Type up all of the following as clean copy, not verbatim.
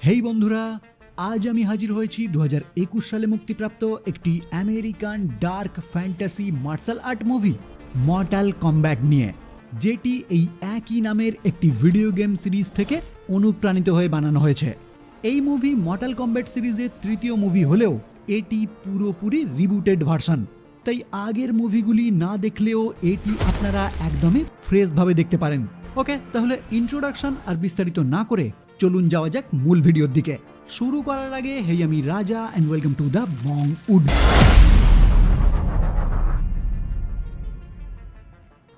হেই বন্ধুরা, আজ আমি হাজির হয়েছি 2021 সালে মুক্তিপ্রাপ্ত একটি American dark fantasy martial art movie Mortal Kombat নিয়ে, যেটি এই একই নামের একটি ভিডিও গেম সিরিজ থেকে অনুপ্রাণিত হয়ে বানানো হয়েছে। এই মুভি মর্টাল কমব্যাট সিরিজের তৃতীয় মুভি হলেও এটি পুরোপুরি রিবুটেড ভার্সন, তাই আগের মুভিগুলি না দেখলেও এটি আপনারা একদমই ফ্রেশভাবে দেখতে পারেন। ওকে, তাহলে ইন্ট্রোডাকশন আর বিস্তারিত না করে চলুন যাওয়া যাক মূল ভিডিওর দিকে। শুরু করার আগে হেই, আমি Raja and welcome to the Bong Wood.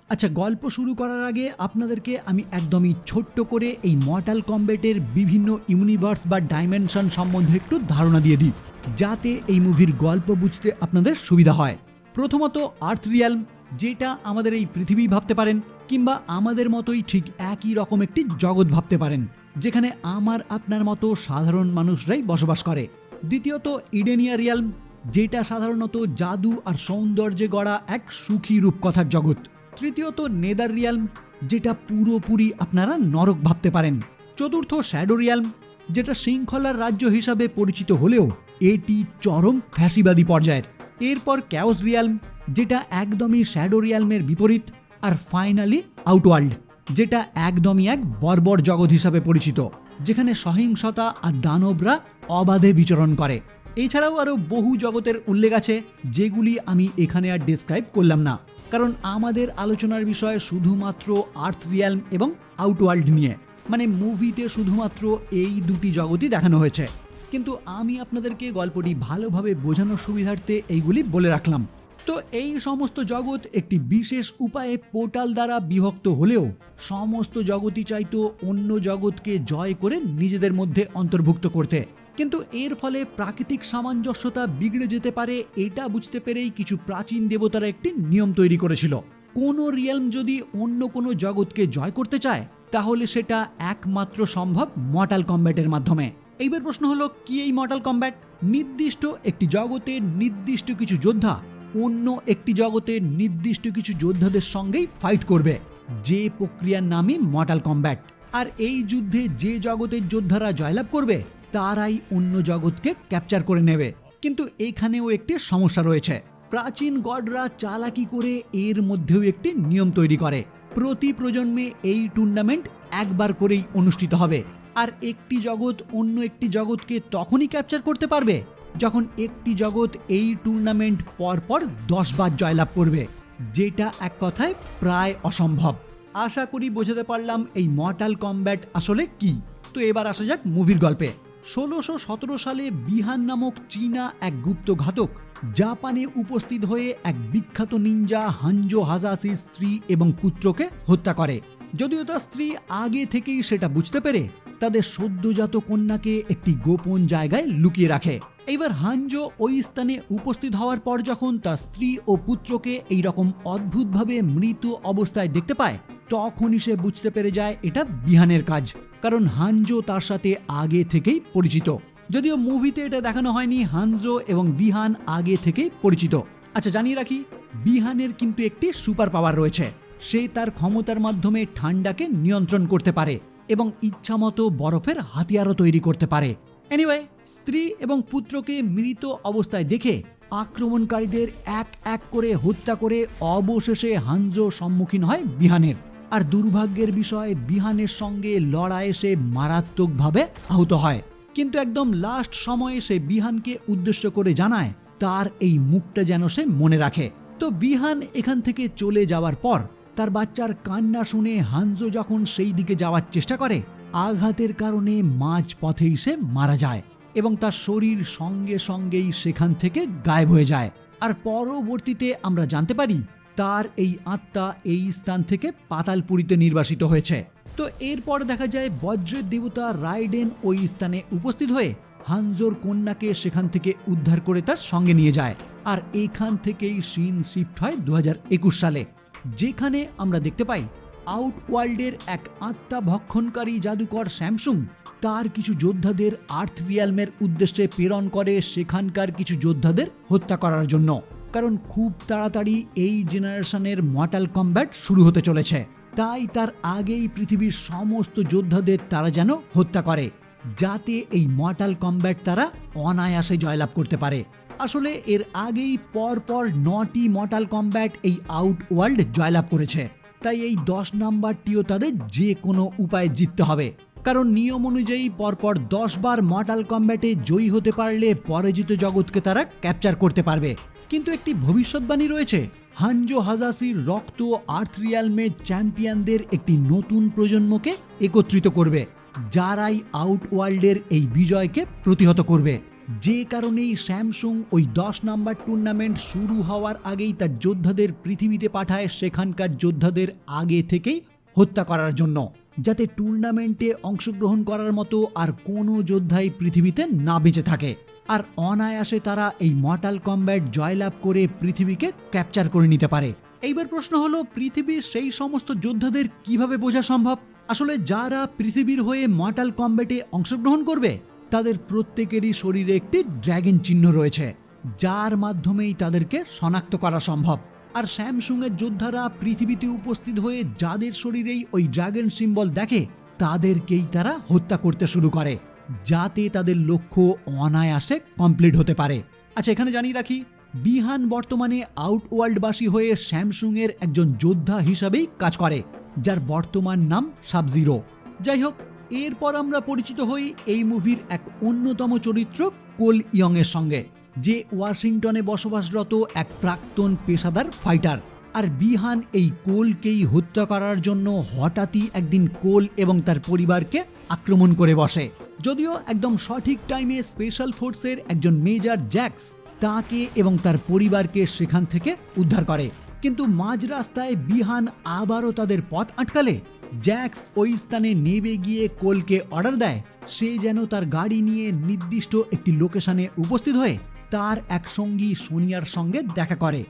আচ্ছা, গল্প শুরু করার আগে আপনাদেরকে আমি একদমই ছোট্ট করে এই মর্টাল কমব্যাটের বিভিন্ন ইউনিভার্স বা ডাইমেনশন সম্বন্ধে একটু ধারণা দিয়ে দিই, যাতে এই মুভির গল্প বুঝতে আপনাদের সুবিধা হয়। প্রথমত আর্থ রিয়ালম, যেটা আমাদের এই পৃথিবী ভাবতে পারেন, কিংবা আমাদের মতোই ঠিক একই রকম একটি জগৎ ভাবতে পারেন, যেখানে আমার আপনার মতো সাধারণ মানুষরাই বসবাস করে। দ্বিতীয়ত ইডেনিয়া রিয়ালম, যেটা সাধারণত জাদু আর সৌন্দর্যে গড়া এক সুখী রূপকথার জগৎ। তৃতীয়ত নেদার রিয়ালম, যেটা পুরোপুরি আপনারা নরক ভাবতে পারেন। চতুর্থ শ্যাডো রিয়ালম, যেটা শৃঙ্খলার রাজ্য হিসাবে পরিচিত হলেও এটি চরম ফ্যাসিবাদী পর্যায়ের। এরপর ক্যাওস রিয়ালম, যেটা একদমই শ্যাডো রিয়ালমের বিপরীত। আর ফাইনালি আউটওয়ার্ল্ড, যেটা একদমই এক বর্বর জগৎ হিসাবে পরিচিত, যেখানে সহিংসতা আর দানবরা অবাধে বিচরণ করে। এছাড়াও আরও বহু জগতের উল্লেখ আছে, যেগুলি আমি এখানে আর ডিসক্রাইব করলাম না, কারণ আমাদের আলোচনার বিষয় শুধুমাত্র আর্থ রিয়ালম এবং আউটওয়ার্ল্ড নিয়ে। মানে মুভিতে শুধুমাত্র এই দুটি জগতই দেখানো হয়েছে, কিন্তু আমি আপনাদেরকে গল্পটি ভালোভাবে বোঝানোর সুবিধার্থে এইগুলি বলে রাখলাম। তো এই সমস্ত জগৎ একটি বিশেষ উপায়ে পোর্টাল দ্বারা বিভক্ত হলেও সমস্ত জগতই চাইতো অন্য জগৎকে জয় করে নিজেদের মধ্যে অন্তর্ভুক্ত করতে, কিন্তু এর ফলে প্রাকৃতিক সামঞ্জস্যতা বিগড়ে যেতে পারে এটা বুঝতে পেরেই কিছু প্রাচীন দেবতারা একটি নিয়ম তৈরি করেছিল। কোনো রিয়েলম যদি অন্য কোনো জগৎকে জয় করতে চায়, তাহলে সেটা একমাত্র সম্ভব মর্টাল কমব্যাটের মাধ্যমে। এইবার প্রশ্ন হলো, কি এই মর্টাল কমব্যাট? নির্দিষ্ট একটি জগতের নির্দিষ্ট কিছু যোদ্ধা অন্য একটি জগতের নির্দিষ্ট কিছু যোদ্ধাদের সঙ্গেই ফাইট করবে, যে প্রক্রিয়ার নামই মর্টাল কমব্যাট। আর এই যুদ্ধে যে জগতের যোদ্ধারা জয়লাভ করবে, তারাই অন্য জগৎকে ক্যাপচার করে নেবে। কিন্তু এখানেও একটি সমস্যা রয়েছে। প্রাচীন গডরা চালাকি করে এর মধ্যেও একটি নিয়ম তৈরি করে। প্রতি প্রজন্মে এই টুর্নামেন্ট একবার করেই অনুষ্ঠিত হবে, আর একটি জগৎ অন্য একটি জগৎকে তখনই ক্যাপচার করতে পারবে যখন একটি জগৎ এই টুর্নামেন্ট পরপর 10 বার জয়লাভ করবে, যেটা এক কথায় প্রায় অসম্ভব। আশা করি বোঝাতে পারলাম এই মর্টাল কমব্যাট আসলে কি। তো এবার আসা যাক মুভির গল্পে। 1617 সালে বিহান নামক চীনা এক গুপ্ত ঘাতক জাপানে উপস্থিত হয়ে এক বিখ্যাত নিনজা হানজো হাজাসির স্ত্রী এবং পুত্রকে হত্যা করে। যদিও তার স্ত্রী আগে থেকেই সেটা বুঝতে পেরে তাদের সদ্যজাত কন্যাকে একটি গোপন জায়গায় লুকিয়ে রাখে। এইবার হানজো ওই স্থানে উপস্থিত হওয়ার পর যখন তার স্ত্রী ও পুত্রকে এইরকম অদ্ভুতভাবে মৃত অবস্থায় দেখতে পায়, তখনই সে বুঝতে পেরে যায় এটা বিহানের কাজ, কারণ হানজো তার সাথে আগে থেকেই পরিচিত। যদিও মুভিতে এটা দেখানো হয়নি, হানজো এবং বিহান আগে থেকেই পরিচিত। আচ্ছা, জানিয়ে রাখি, বিহানের কিন্তু একটি সুপার পাওয়ার রয়েছে। সে তার ক্ষমতার মাধ্যমে ঠান্ডাকে নিয়ন্ত্রণ করতে পারে এবং ইচ্ছামতো বরফের হাতিয়ারও তৈরি করতে পারে। এনিওয়ে, স্ত্রী এবং পুত্রকে মৃত অবস্থায় দেখে আক্রমণকারীদের এক এক করে হত্যা করে অবশেষে হানজো সম্মুখীন হয় বিহানের। আর দুর্ভাগ্যের বিষয়, বিহানের সঙ্গে লড়াইয়ে সে মারাত্মকভাবে আহত হয়। কিন্তু একদম লাস্ট সময়ে সে বিহানকে উদ্দেশ্য করে জানায় তার এই মুখটা যেন সে মনে রাখে। তো বিহান এখান থেকে চলে যাওয়ার পর তার বাচ্চার কান্না শুনে হানজো যখন সেই দিকে যাওয়ার চেষ্টা করে, আঘাতের কারণে মাঝ পথেই সে মারা যায় এবং তার শরীর সঙ্গে সঙ্গেই সেখান থেকে গায়েব হয়ে যায়। আর পরবর্তীতে আমরা জানতে পারি তার এই আত্মা এই স্থান থেকে পাতালপুরীতে নির্বাসিত হয়েছে। তো এরপর দেখা যায় বজ্রের দেবতা রাইডেন ওই স্থানে উপস্থিত হয়ে হানজোর কন্যাকে সেখান থেকে উদ্ধার করে তার সঙ্গে নিয়ে যায়। আর এখান থেকেই সিন শিফট হয় 2021 সালে, যেখানে আমরা দেখতে পাই আউটওয়ার্ল্ডের এক আত্মা ভক্ষণকারী জাদুকর স্যামসুং তার কিছু যোদ্ধাদের আর্থ রিয়ালমের উদ্দেশ্যে প্রেরণ করে সেখানকার কিছু যোদ্ধাদের হত্যা করার জন্য, কারণ খুব তাড়াতাড়ি এই জেনারেশনের মর্টাল কমব্যাট শুরু হতে চলেছে। তাই তার আগেই পৃথিবীর সমস্ত যোদ্ধাদের তারা যেন হত্যা করে। যাতে এই মর্টাল কম্ব্যাট তারা অনায়াসে জয়লাভ করতে পারে। আসলে এর আগেই পরপর 9টি মর্টাল কম্ব্যাট এই আউটওয়ার্ল্ড জয়লাভ করেছে, তাই এই 10 নাম্বারটিও তাদের যে কোনো উপায়ে জিততে হবে। কারণ নিয়ম অনুযায়ী পরপর 10 বার মর্টাল কম্ব্যাটে জয়ী হতে পারলে পরাজিত জগৎকে তারা ক্যাপচার করতে পারবে। কিন্তু একটি ভবিষ্যৎবাণী রয়েছে, হানজো হাজাসির রক্ত আর্থ রিয়ালমের চ্যাম্পিয়নদের একটি নতুন প্রজন্মকে একত্রিত করবে, যারাই আউটওয়ার্ল্ডের এই বিজয়কে প্রতিহত করবে। যে কারণেই স্যামসুং ওই 10 নাম্বার টুর্নামেন্ট শুরু হওয়ার আগেই তার যোদ্ধাদের পৃথিবীতে পাঠায় সেখানকার যোদ্ধাদের আগে থেকেই হত্যা করার জন্য, যাতে টুর্নামেন্টে অংশগ্রহণ করার মতো আর কোনো যোদ্ধাই পৃথিবীতে না বেঁচে থাকে। আর অনায়াসে তারা এই মর্টাল কম্ব্যাট জয়লাভ করে পৃথিবীকে ক্যাপচার করে নিতে পারে। এইবার প্রশ্ন হলো, পৃথিবীর সেই সমস্ত যোদ্ধাদের কিভাবে বোঝা সম্ভব? আসলে যারা পৃথিবীর হয়ে মর্টাল কম্ব্যাটে অংশগ্রহণ করবে তাদের প্রত্যেকেরই শরীরে একটি ড্রাগন চিহ্ন রয়েছে, যার মাধ্যমেই তাদেরকে শনাক্ত করা সম্ভব। আর স্যামসুংয়ের যোদ্ধারা পৃথিবীতে উপস্থিত হয়ে যাদের শরীরেই ওই ড্রাগন সিম্বল দেখে তাদেরকেই তারা হত্যা করতে শুরু করে, যাতে তাদের লক্ষ্য অনায়াসে কমপ্লিট হতে পারে। আচ্ছা, এখানে জানিয়ে রাখি, বিহান বর্তমানে আউটওয়ার্ল্ডবাসী হয়ে স্যামসুংয়ের একজন যোদ্ধা হিসাবেই কাজ করে, যার বর্তমান নাম সাব-জিরো। যাই হোক, এরপর আমরা পরিচিত হই এই মুভির এক অন্যতম চরিত্র কোল ইয়ংয়ের সঙ্গে, যে ওয়াশিংটনে বসবাসরত এক প্রাক্তন পেশাদার ফাইটার। আর বিহান এই কোলকেই হত্যা করার জন্য হঠাৎই একদিন কোল এবং তার পরিবারকে আক্রমণ করে বসে। যদিও একদম সঠিক টাইমে স্পেশাল ফোর্সের একজন মেজর জ্যাক্স তাকে এবং তার পরিবারকে সেখান থেকে উদ্ধার করে, কিন্তু মাঝ রাস্তায় বিহান আবারও তাদের পথ আটকালে জ্যাক্স ওই স্থানে নেমে গিয়ে কোলকে অর্ডার দেয় সে যেন তার গাড়ি নিয়ে নির্দিষ্ট একটি লোকেশনে উপস্থিত হয়ে তার এক সঙ্গী সোনিয়ার সঙ্গে দেখা করে,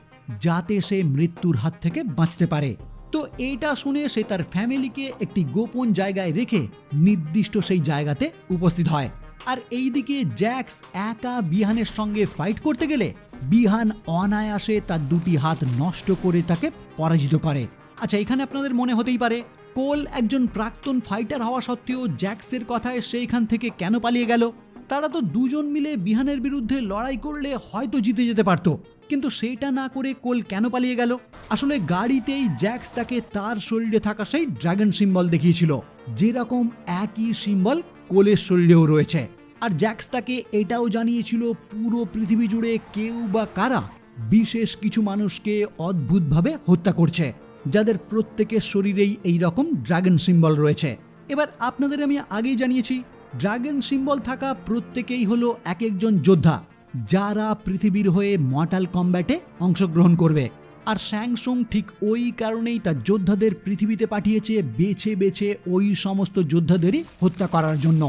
যাতে সে মৃত্যুর হাত থেকে বাঁচতে পারে। তো এটা শুনে সে তার ফ্যামিলিকে একটি গোপন জায়গায় রেখে নির্দিষ্ট সেই জায়গাতে উপস্থিত হয়। আর এইদিকে জ্যাক্স একা বিহানের সঙ্গে ফাইট করতে গেলে বিহান অনায়াসে তার দুটি হাত নষ্ট করে তাকে পরাজিত করে। আচ্ছা, এখানে আপনাদের মনে হতেই পারে, কোল একজন প্রাক্তন ফাইটার হওয়া সত্ত্বেও জ্যাক্সের কথায় সে এখান থেকে কেন পালিয়ে গেল? তারা তো দুজন মিলে বিহানের বিরুদ্ধে লড়াই করলে হয়তো জিতে যেতে পারত, কিন্তু সেটা না করে কোল কেন পালিয়ে গেল? আসলে গাড়িতেই জ্যাক্স তাকে তার শরীরে থাকা সেই ড্রাগন সিম্বল দেখিয়েছিল, যেরকম একই সিম্বল কোলের শরীরেও রয়েছে। আর জ্যাক্স তাকে এটাও জানিয়েছিল পুরো পৃথিবী জুড়ে কেউ বা কারা বিশেষ কিছু মানুষকে অদ্ভুতভাবে হত্যা করছে, যাদের প্রত্যেকের শরীরেই এই রকম ড্রাগন সিম্বল রয়েছে। এবার আপনাদের আমি আগেই জানিয়েছি, ড্রাগন সিম্বল থাকা প্রত্যেকেই হলো এক একজন যোদ্ধা, যারা পৃথিবীর হয়ে মর্টাল কম্ব্যাটে অংশগ্রহণ করবে। আর স্যামসুং ঠিক ওই কারণেই তার যোদ্ধাদের পৃথিবীতে পাঠিয়েছে বেছে বেছে ওই সমস্ত যোদ্ধাদেরই হত্যা করার জন্য।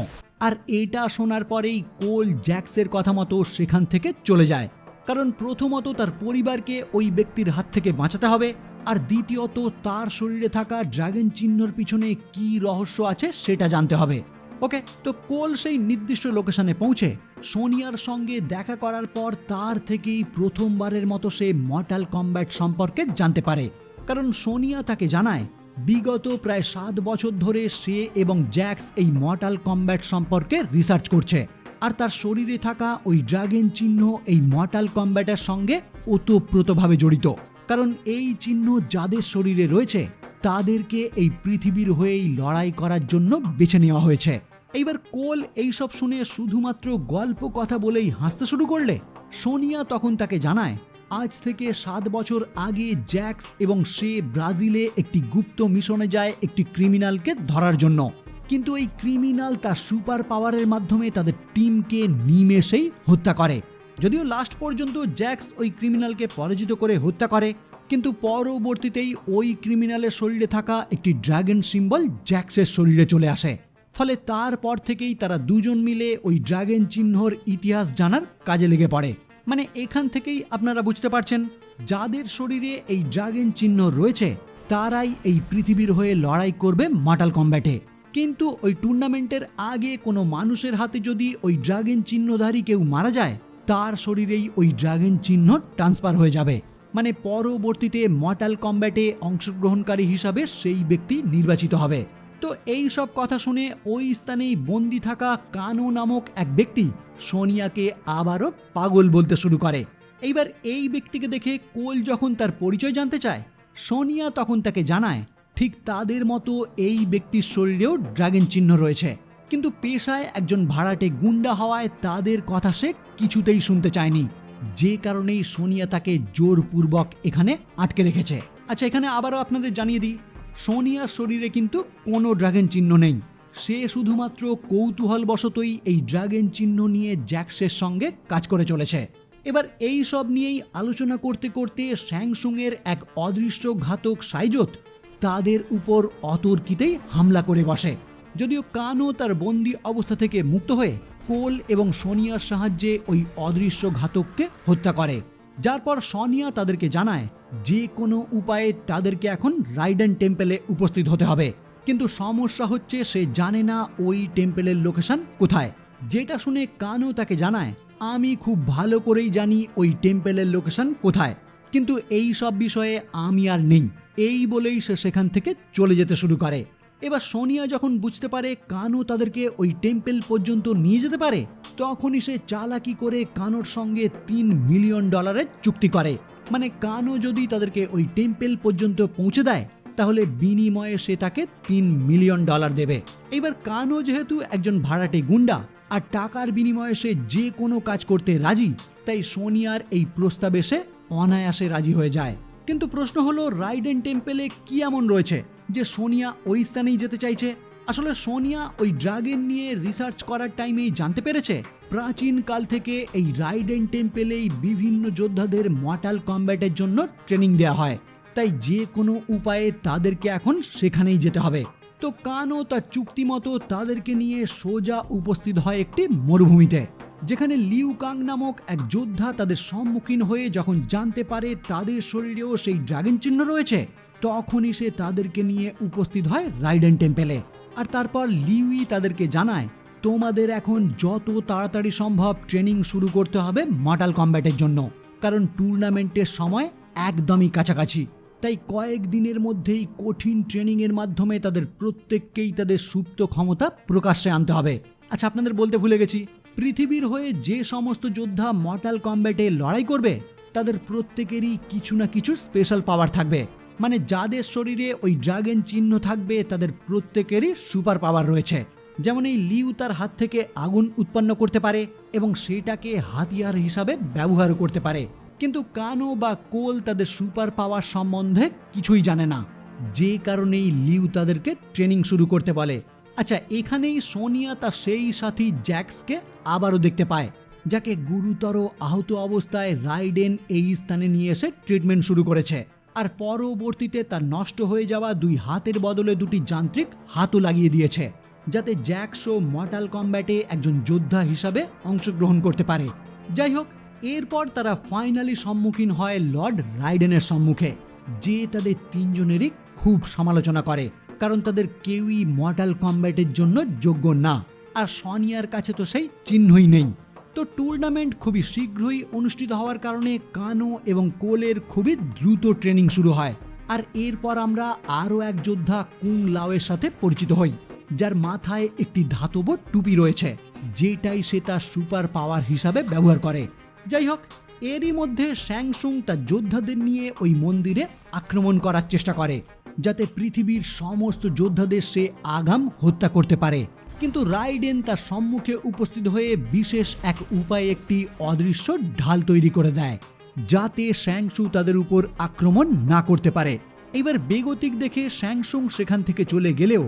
আর এটা শোনার পরেই কোল জ্যাক্সের কথা মতো সেখান থেকে চলে যায়, কারণ প্রথমত তার পরিবারকে ওই ব্যক্তির হাত থেকে বাঁচাতে হবে, আর দ্বিতীয়ত তার শরীরে থাকা ড্রাগন চিহ্নর পিছনে কি রহস্য আছে সেটা জানতে হবে। ওকে, তো কোল সেই নির্দিষ্ট লোকেশনে পৌঁছে সোনিয়ার সঙ্গে দেখা করার পর তার থেকেই প্রথমবারের মতো সে মর্টাল কম্ব্যাট সম্পর্কে জানতে পারে, কারণ সোনিয়া তাকে জানায় বিগত প্রায় 7 বছর ধরে সে এবং জ্যাক্স এই মর্টাল কম্ব্যাট সম্পর্কে রিসার্চ করছে, আর তার শরীরে থাকা ওই ড্রাগন চিহ্ন এই মর্টাল কম্ব্যাটের সঙ্গে ওতপ্রোতভাবে জড়িত, কারণ এই চিহ্ন যাদের শরীরে রয়েছে তাদেরকে এই পৃথিবীর হয়েই লড়াই করার জন্য বেছে নেওয়া হয়েছে। এইবার কোল এইসব শুনে শুধুমাত্র গল্প কথা বলেই হাসতে শুরু করলে সোনিয়া তখন তাকে জানায় আজ থেকে 7 বছর আগে জ্যাক্স এবং সে ব্রাজিলে একটি গুপ্ত মিশনে যায় একটি ক্রিমিনালকে ধরার জন্য, কিন্তু এই ক্রিমিনাল তার সুপার পাওয়ারের মাধ্যমে তাদের টিমকে নিমেষেই হত্যা করে। যদিও লাস্ট পর্যন্ত জ্যাক্স ওই ক্রিমিনালকে পরাজিত করে হত্যা করে, কিন্তু পরবর্তীতেই ওই ক্রিমিনালের শরীরে থাকা একটি ড্রাগন সিম্বল জ্যাক্সের শরীরে চলে আসে। ফলে তারপর থেকেই তারা দুজন মিলে ওই ড্রাগন চিহ্নর ইতিহাস জানার কাজে লেগে পড়ে। মানে এখান থেকেই আপনারা বুঝতে পারছেন, যাদের শরীরে এই ড্রাগন চিহ্ন রয়েছে তারাই এই পৃথিবীর হয়ে লড়াই করবে মর্টাল কম্ব্যাটে। কিন্তু ওই টুর্নামেন্টের আগে কোনো মানুষের হাতে যদি ওই ড্রাগন চিহ্নধারী কেউ মারা যায়, তার শরীরেই ওই ড্রাগন চিহ্ন ট্রান্সফার হয়ে যাবে, মানে পরবর্তীতে মর্টাল কম্ব্যাটে অংশগ্রহণকারী হিসাবে সেই ব্যক্তি নির্বাচিত হবে। তো তো এই সব কথা শুনে ওই স্থানেই বন্দি থাকা কানো নামক এক ব্যক্তি সোনিয়াকে আবারও পাগল বলতে শুরু করে। এইবার এই ব্যক্তিকে দেখে কোল যখন তার পরিচয় জানতে চায়, সোনিয়া তখন তাকে জানায় ঠিক তাদের মতো এই ব্যক্তির শরীরেও ড্রাগন চিহ্ন রয়েছে, কিন্তু পেশায় একজন ভাড়াটে গুন্ডা হওয়ায় তাদের কথা সে কিছুতেই শুনতে চায়নি, যে কারণেই সোনিয়া তাকে জোরপূর্বক এখানে আটকে রেখেছে। আচ্ছা, এখানে আবারও আপনাদের জানিয়ে দিই, সোনিয়ার শরীরে কিন্তু কোনো ড্রাগন চিহ্ন নেই। সে শুধুমাত্র কৌতূহলবশতই এই ড্রাগন চিহ্ন নিয়ে জ্যাক্সের সঙ্গে কাজ করে চলেছে। এবার এই সব নিয়েই আলোচনা করতে করতে স্যাংসুংয়ের এক অদৃশ্য ঘাতক সাইজোত তাদের উপর অতর্কিতেই হামলা করে বসে। যদিও কানো তার বন্দি অবস্থা থেকে মুক্ত হয়ে কোল এবং সোনিয়ার সাহায্যে ওই অদৃশ্য ঘাতককে হত্যা করে, যার পর সোনিয়া তাদেরকে জানায় যে কোনো উপায়ে তাদেরকে এখন রাইডেন টেম্পেলে উপস্থিত হতে হবে। কিন্তু সমস্যা হচ্ছে সে জানে না ওই টেম্পেলের লোকেশন কোথায়, যেটা শুনে কানো তাকে জানায় আমি খুব ভালো করেই জানি ওই টেম্পেলের লোকেশন কোথায়, কিন্তু এই সব বিষয়ে আমি আর নেই, এই বলেই সে সেখান থেকে চলে যেতে শুরু করে। এবার সোনিয়া যখন বুঝতে পারে কানো তাদেরকে ওই টেম্পেল পর্যন্ত নিয়ে যেতে পারে, তখনই সে চালাকি করে কানোর সঙ্গে $3 মিলিয়ন চুক্তি করে। মানে কানো যদি তাদেরকে ওই টেম্পেল পর্যন্ত পৌঁছে দেয়, তাহলে বিনিময়ে সে তাকে $3 মিলিয়ন দেবে। এবার কানো যেহেতু একজন ভাড়াটে গুন্ডা আর টাকার বিনিময়ে সে যে কোনো কাজ করতে রাজি, তাই সোনিয়ার এই প্রস্তাবে সে অনায়াসে রাজি হয়ে যায়। কিন্তু প্রশ্ন হলো, রাইডেন টেম্পেলে কি এমন রয়েছে যে সোনিয়া ওই স্থানেই যেতে চাইছে? আসলে সোনিয়া ওই ড্রাগন নিয়ে রিসার্চ করার টাইমেই জানতে পেরেছে প্রাচীন কাল থেকে এই রাইডেন টেম্পেলেই বিভিন্ন যোদ্ধাদের মর্টাল কম্ব্যাটের জন্য ট্রেনিং দেওয়া হয়, তাই যে কোনো উপায়ে তাদেরকে এখন সেখানেই যেতে হবে। তো কানো তার চুক্তি মতো তাদেরকে নিয়ে সোজা উপস্থিত হয় একটি মরুভূমিতে, যেখানে লিউ কাং নামক এক যোদ্ধা তাদের সম্মুখীন হয়ে যখন জানতে পারে তাদের শরীরেও সেই ড্রাগন চিহ্ন রয়েছে, তখনই সে তাদেরকে নিয়ে উপস্থিত হয় রাইডেন টেম্পেলে। আর তারপর লিউই তাদেরকে জানায় তোমাদের এখন যত তাড়াতাড়ি সম্ভব ট্রেনিং শুরু করতে হবে মর্টাল কম্ব্যাটের জন্য, কারণ টুর্নামেন্টের সময় একদমই কাছাকাছি। তাই কয়েক দিনের মধ্যেই কঠিন ট্রেনিংয়ের মাধ্যমে তাদের প্রত্যেককেই তাদের সুপ্ত ক্ষমতা প্রকাশ্যে আনতে হবে। আচ্ছা, আপনাদের বলতে ভুলে গেছি, পৃথিবীর হয়ে যে সমস্ত যোদ্ধা মর্টাল কম্ব্যাটে লড়াই করবে তাদের প্রত্যেকেরই কিছু না কিছু স্পেশাল পাওয়ার থাকবে। মানে যাদের শরীরে ওই ড্রাগন চিহ্ন থাকবে তাদের প্রত্যেকেরই সুপার পাওয়ার রয়েছে। যেমন এই লিউ তার হাত থেকে আগুন উৎপন্ন করতে পারে এবং সেটাকে হাতিয়ার হিসাবে ব্যবহার করতে পারে, কিন্তু কানো বা কোল তাদের সুপার পাওয়ার সম্বন্ধে কিছুই জানে না, যে কারণেই লিউ তাদেরকে ট্রেনিং শুরু করতে বলে। আচ্ছা, এখানেই সোনিয়া তার সেই সাথী জ্যাক্সকে আবারও দেখতে পায়, যাকে গুরুতর আহত অবস্থায় রাইডেন এই স্থানে নিয়ে এসে ট্রিটমেন্ট শুরু করেছে, আর পরবর্তীতে তার নষ্ট হয়ে যাওয়া 2 হাতের বদলে 2টি যান্ত্রিক হাতও লাগিয়ে দিয়েছে, যাতে জ্যাক্সও মর্টাল কম্ব্যাটে একজন যোদ্ধা হিসাবে অংশগ্রহণ করতে পারে। যাই হোক, এরপর তারা ফাইনালি সম্মুখীন হয় লর্ড রাইডেনের সম্মুখে, যে তাদের 3 জনেরই খুব সমালোচনা করে, কারণ তাদের কেউই মর্টাল কম্ব্যাটের জন্য যোগ্য না, আর সোনিয়ার কাছে তো সেই চিহ্নই নেই। তো টুর্নামেন্ট খুবই শীঘ্রই অনুষ্ঠিত হওয়ার কারণে কানো এবং কোলের খুবই দ্রুত ট্রেনিং শুরু হয়। আর এরপর আমরা আরও এক যোদ্ধা কুং লাওয়ের সাথে পরিচিত হই, যার মাথায় একটি ধাতব টুপি রয়েছে, যেটাই সে তার সুপার পাওয়ার হিসাবে ব্যবহার করে। যাই হোক, এরই মধ্যে স্যাংসুং তার যোদ্ধাদের নিয়ে ওই মন্দিরে আক্রমণ করার চেষ্টা করে, যাতে পৃথিবীর সমস্ত যোদ্ধাদের সে আগাম হত্যা করতে পারে। কিন্তু রাইডেন তার সম্মুখে উপস্থিত হয়ে বিশেষ এক উপায়ে একটি অদৃশ্য ঢাল তৈরি করে দেয়, যাতে স্যাংসু তাদের উপর আক্রমণ না করতে পারে। এবার বেগতিক দেখে স্যাংসুং সেখান থেকে চলে গেলেও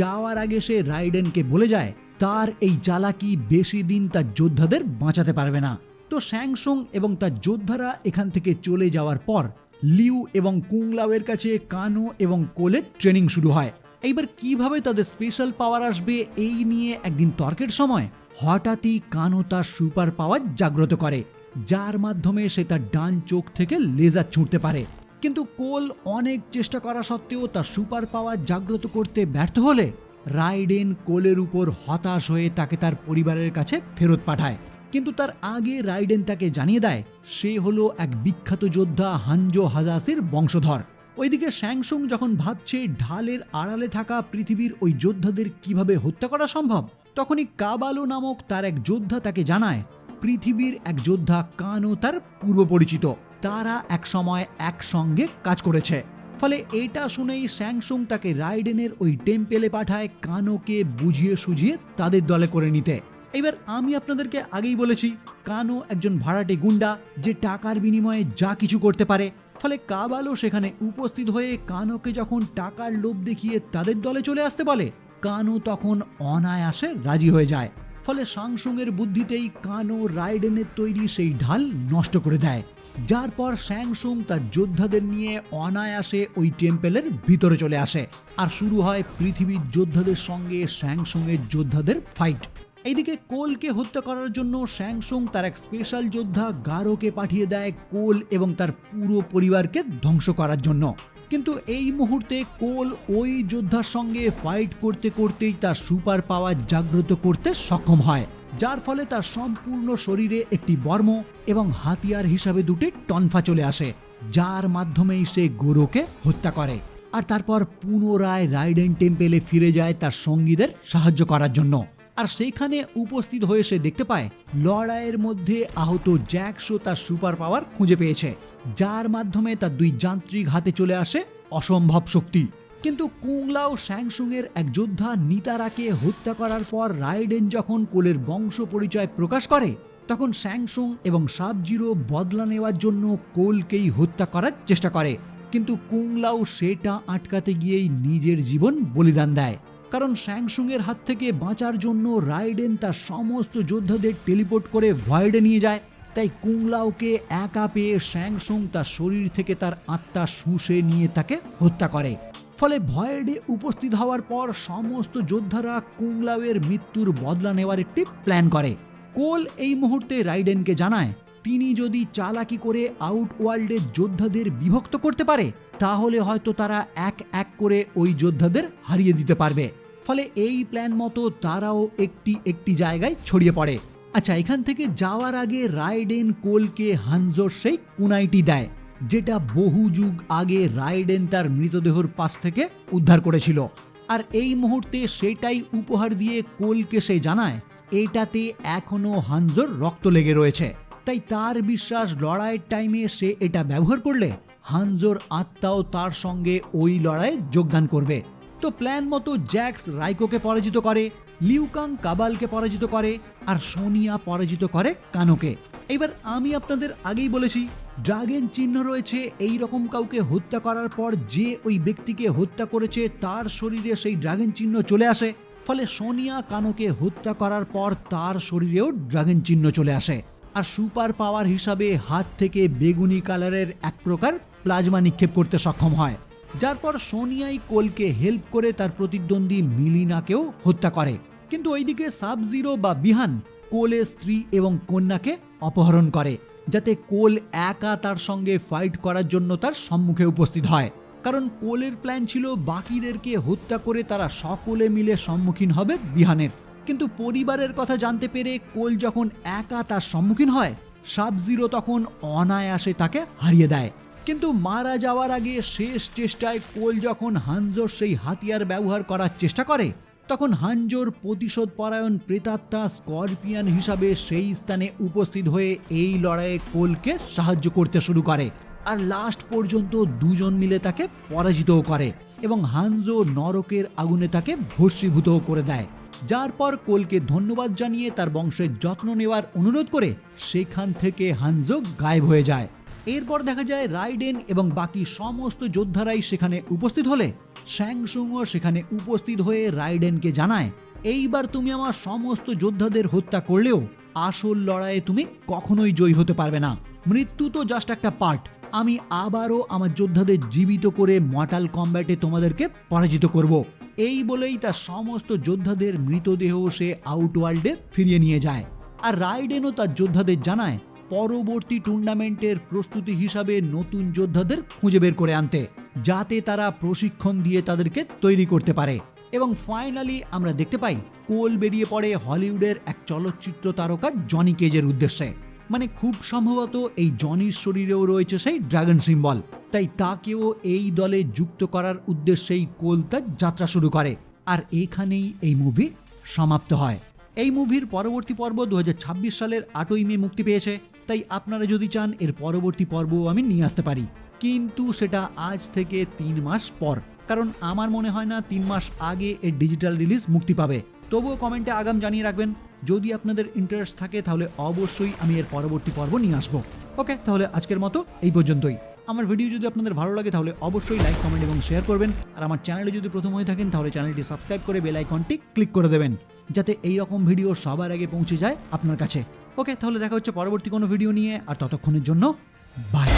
যাওয়ার আগে সে রাইডেনকে বলে যায় তার এই চালাকি বেশি দিন তার যোদ্ধাদের বাঁচাতে পারবে না। তো স্যাংসুং এবং তার যোদ্ধারা এখান থেকে চলে যাওয়ার পর লিউ এবং কুংলাওয়ের কাছে কানো এবং কোলের ট্রেনিং শুরু হয়। এইবার কিভাবে তাদের স্পেশাল পাওয়ার আসবে এই নিয়ে একদিন তর্কের সময় হঠাৎই কানো তার সুপার পাওয়ার জাগ্রত করে, যার মাধ্যমে সে তার ডান চোখ থেকে লেজার ছুঁড়তে পারে। কিন্তু কোল অনেক চেষ্টা করা সত্ত্বেও তার সুপার পাওয়ার জাগ্রত করতে ব্যর্থ হলে রাইডেন কোলের উপর হতাশ হয়ে তাকে তার পরিবারের কাছে ফেরত পাঠায়। কিন্তু তার আগে রাইডেন তাকে জানিয়ে দেয় সে হলো এক বিখ্যাত যোদ্ধা হানজো হাজাসির বংশধর। ওইদিকে শ্যাংসুং যখন ভাবছে ঢালের আড়ালে থাকা পৃথিবীর ওই যোদ্ধাদের কিভাবে হত্যা করা সম্ভব, তখনই কাবালো নামক তার এক যোদ্ধা তাকে জানায় পৃথিবীর এক যোদ্ধা কানো তার পূর্ব পরিচিত, তারা একসময় একসঙ্গে কাজ করেছে। ফলে এটা শুনেই শ্যাংসুং তাকে রাইডেনের ওই টেম্পেলে পাঠায় কানোকে বুঝিয়ে সুঝিয়ে তাদের দলে করে নিতে। এবার আমি আপনাদেরকে আগেই বলেছি কানো একজন ভাড়াটে গুন্ডা যে টাকার বিনিময়ে যা কিছু করতে পারে। ফলে কাবালো সেখানে উপস্থিত হয়ে কানোকে যখন টাকার লোভ দেখিয়ে তাদের দলে চলে আসতে বলে, কানো তখন অনায়াসে রাজি হয়ে যায়। ফলে শ্যাংসুংয়ের বুদ্ধিতেই কানো রাইডেনের তৈরি সেই ঢাল নষ্ট করে দেয়, যার পর শ্যাংসুং তার যোদ্ধাদের নিয়ে অনায়াসে ওই টেম্পেলের ভিতরে চলে আসে আর শুরু হয় পৃথিবীর যোদ্ধাদের সঙ্গে শ্যাংসুংয়ের যোদ্ধাদের ফাইট। এইদিকে কোলকে হত্যা করার জন্য শ্যাংসুং তার এক স্পেশাল যোদ্ধা গারোকে পাঠিয়ে দেয় কোল এবং তার পুরো পরিবারকে ধ্বংস করার জন্য। কিন্তু এই মুহূর্তে কোল ওই যোদ্ধার সঙ্গে ফাইট করতে করতেই তার সুপার পাওয়ার জাগ্রত করতে সক্ষম হয়, যার ফলে তার সম্পূর্ণ শরীরে একটি বর্ম এবং হাতিয়ার হিসাবে দুটি টনফা চলে আসে, যার মাধ্যমেই সে গোরোকে হত্যা করে আর তারপর পুনরায় রাইডেন টেম্পেলে ফিরে যায় তার সঙ্গীদের সাহায্য করার জন্য। আর সেইখানে উপস্থিত হয়ে সে দেখতে পায় লড়াইয়ের মধ্যে আহত জ্যাকসও তার সুপার পাওয়ার খুঁজে পেয়েছে, যার মাধ্যমে তার দুই যান্ত্রিক হাতে চলে আসে অসম্ভব শক্তি। কিন্তু কুংলাও শ্যাংসুংয়ের এক যোদ্ধা নিতারাকে হত্যা করার পর রাইডেন যখন কোলের বংশ পরিচয় প্রকাশ করে, তখন শ্যাংসুং এবং সাব-জিরো বদলা নেওয়ার জন্য কোলকেই হত্যা করার চেষ্টা করে। কিন্তু কুংলাও সেটা আটকাতে গিয়েই নিজের জীবন বলিদান দেয়, কারণ শ্যাংসুংয়ের হাত থেকে বাঁচার জন্য রাইডেন তার সমস্ত যোদ্ধাদের টেলিপোর্ট করে ভয়েডে নিয়ে যায়। তাই কুংলাওকে একা পেয়ে শ্যাংসুং তার শরীর থেকে তার আত্মা শুষে নিয়ে তাকে হত্যা করে। ফলে ভয়েডে উপস্থিত হওয়ার পর সমস্ত যোদ্ধারা কুংলাওয়ের মৃত্যুর বদলা নেওয়ার একটি প্ল্যান করে। কোল এই মুহূর্তে রাইডেনকে জানায় তিনি যদি চালাকি করে আউট ওয়ার্ল্ডের যোদ্ধাদের বিভক্ত করতে পারে, তাহলে হয়তো তারা এক এক করে ওই যোদ্ধাদের হারিয়ে দিতে পারবে। ফলে এই প্ল্যান মতো তারাও একটি একটি জায়গায় ছড়িয়ে পড়ে। আচ্ছা, এখান থেকে যাওয়ার আগে রাইডেন কোলকে হানজোর সেই কুনাইটি দেয়, যেটা বহু যুগ আগে রাইডেন তার মৃতদেহর পাশ থেকে উদ্ধার করেছিল। আর এই মুহূর্তে সেটাই উপহার দিয়ে কোলকে সে জানায় এটাতে এখনো হানজোর রক্ত লেগে রয়েছে, তাই তার বিশ্বাস লড়াইয়ের টাইমে সে এটা ব্যবহার করলে হানজোর আত্মাও তার সঙ্গে ওই লড়াইয়ে যোগদান করবে। তো প্ল্যান মতো জ্যাক্স রাইকোকে পরাজিত করে, লিউকাং কাবালকে পরাজিত করে, আর সোনিয়া পরাজিত করে কানোকে। এবার আমি আপনাদের আগেই বলেছি ড্রাগন চিহ্ন রয়েছে, এই রকম কাউকে হত্যা করার পর যে ওই ব্যক্তিকে হত্যা করেছে তার শরীরে সেই ড্রাগন চিহ্ন চলে আসে। ফলে সোনিয়া কানোকে হত্যা করার পর তার শরীরেও ড্রাগন চিহ্ন চলে আসে, আর সুপার পাওয়ার হিসাবে হাত থেকে বেগুনি কালারের এক প্রকার প্লাজমা নিক্ষেপ করতে সক্ষম হয়, যার পর সোনিয়াই কোলকে হেল্প করে তার প্রতিদ্বন্দ্বী মিলিনাকেও হত্যা করে। কিন্তু ওইদিকে সাব-জিরো বা বিহান কোলের স্ত্রী এবং কন্যাকে অপহরণ করে, যাতে কোল একা তার সঙ্গে ফাইট করার জন্য তার সম্মুখে উপস্থিত হয়। কারণ কোলের প্ল্যান ছিল বাকিদেরকে হত্যা করে তারা সকলে মিলে সম্মুখীন হবে বিহানের। কিন্তু পরিবারের কথা জানতে পেরে কোল যখন একা তার সম্মুখীন হয়, সাব-জিরো তখন অনায়াসে তাকে হারিয়ে দেয়। কিন্তু মারা যাওয়ার আগে শেষ চেষ্টায় কোল যখন হানজোর সেই হাতিয়ার ব্যবহার করার চেষ্টা করে, তখন হানজোর প্রতিশোধ পরায়ণ প্রেতাত্মা স্করপিয়ন হিসাবে সেই স্থানে উপস্থিত হয়ে এই লড়াইয়ে কোলকে সাহায্য করতে শুরু করে, আর লাস্ট পর্যন্ত দুজন মিলে তাকে পরাজিতও করে এবং হানজো নরকের আগুনে তাকে ভস্মীভূতও করে দেয়। যার পর কোলকে ধন্যবাদ জানিয়ে তার বংশের যত্ন নেওয়ার অনুরোধ করে সেখান থেকে হানজো গায়েব হয়ে যায়। এরপর দেখা যায় রাইডেন এবং বাকি সমস্ত যোদ্ধারাই সেখানে উপস্থিত হলে শ্যাংসুংও সেখানে উপস্থিত হয়ে রাইডেনকে জানায় এইবার তুমি আমার সমস্ত যোদ্ধাদের হত্যা করলেও আসল লড়াইয়ে তুমি কখনোই জয়ী হতে পারবে না, মৃত্যু তো জাস্ট একটা পার্ট, আমি আবারও আমার যোদ্ধাদের জীবিত করে মর্টাল কম্ব্যাটে তোমাদেরকে পরাজিত করব। এই বলেই তার সমস্ত যোদ্ধাদের মৃতদেহ সে আউটওয়ার্ল্ডে ফিরিয়ে নিয়ে যায়। আর রাইডেনও তার যোদ্ধাদের জানায় পরবর্তী টুর্নামেন্টের প্রস্তুতি হিসাবে নতুন যোদ্ধাদের খুঁজে বের করে আনতে, যাতে তারা প্রশিক্ষণ দিয়ে তাদেরকে তৈরি করতে পারে। এবং ফাইনালি আমরা দেখতে পাই কোল বেরিয়ে পড়ে হলিউডের এক চলচ্চিত্র তারকা জনি কেজের উদ্দেশ্যে। মানে খুব সম্ভবত এই জনির শরীরেও রয়েছে সেই ড্রাগন সিম্বল, তাই তাকেও এই দলে যুক্ত করার উদ্দেশ্যেই কোল তার যাত্রা শুরু করে। আর এখানেই এই মুভি সমাপ্ত হয়। এই মুভির পরবর্তী পর্ব 2026 সালের 8ই মে মুক্তি পেয়েছে, তাই আপনারা যদি চান এর পরবর্তী পর্ব আমি নিয়ে আসতে পারি, কিন্তু সেটা আজ থেকে 3 মাস পর, কারণ আমার মনে হয় না 3 মাস আগে এর ডিজিটাল রিলিজ মুক্তি পাবে। তবুও কমেন্টে আগাম জানিয়ে রাখবেন, যদি আপনাদের ইন্টারেস্ট থাকে তাহলে অবশ্যই আমি এর পরবর্তী পর্ব নিয়ে আসবো। ওকে, তাহলে আজকের মতো এই পর্যন্তই। আমার ভিডিও যদি আপনাদের ভালো লাগে তাহলে অবশ্যই লাইক, কমেন্ট এবং শেয়ার করবেন। আর আমার চ্যানেলে যদি প্রথম হয়ে থাকেন তাহলে চ্যানেলটি সাবস্ক্রাইব করে বেল আইকনটি ক্লিক করে দেবেন, যাতে এই রকম ভিডিও সবার আগে পৌঁছে যায় আপনার কাছে। ওকে, তাহলে দেখা হচ্ছে পরবর্তী কোনো ভিডিও নিয়ে, আর ততক্ষণের জন্য বাই।